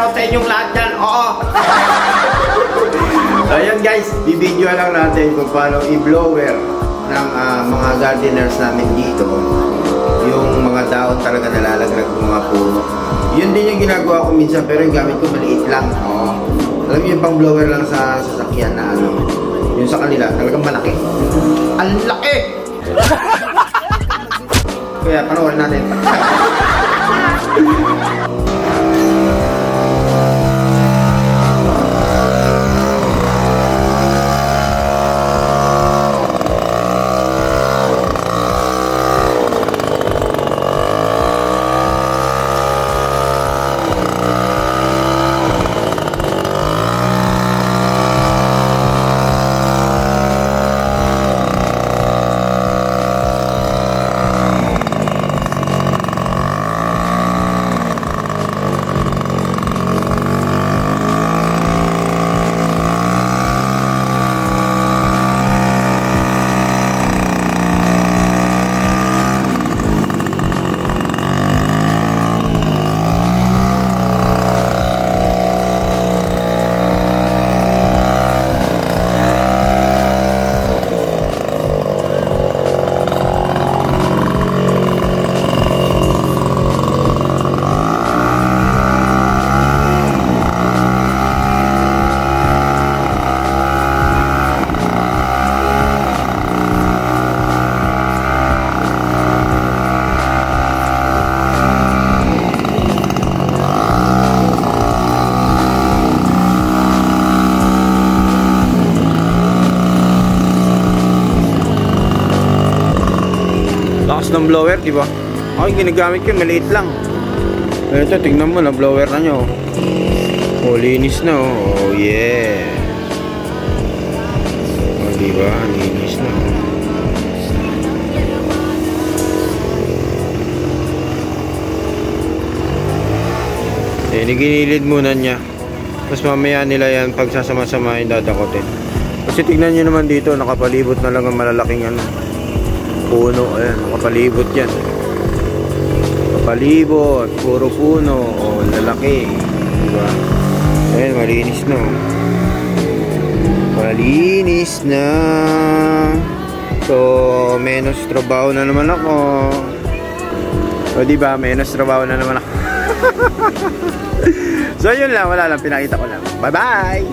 araw sa inyong lahat yan. Oo. So yun guys, bibidyo lang natin kung paano i-blower ng mga gardeners namin dito. Yung mga daon talaga nalalaglag ng mga puno. Yun din yung ginagawa ko minsan, pero yung gamit ko maliit lang. Oo. Alam niyo yung pang blower lang sa sasakyan na ano. Yung sa kanila, talagang malaki. Ang laki! Kaya panoorin natin. Ng blower, di ba? Ay, ginagamit ko, maliit lang. Pero ito, tingnan mo na, blower na nyo. Oh, linis na, oh. Oh, yeah. Oh, di ba? Linis na. Eh, ginilid muna niya. Tapos mamaya nila yan, pag sasama-samahin, dadakotin. Kasi tignan nyo naman dito, nakapalibot na lang ang malalaking ano. Puno, ayan, nakapalibot yan. Kapalibot, puro puno, o lalaki, diba? Ayan, malinis na. Malinis na. So, menos trabaho na naman ako. O diba, menos trabaho na naman ako. So, yun lang, wala lang, pinakita ko lang. Bye-bye!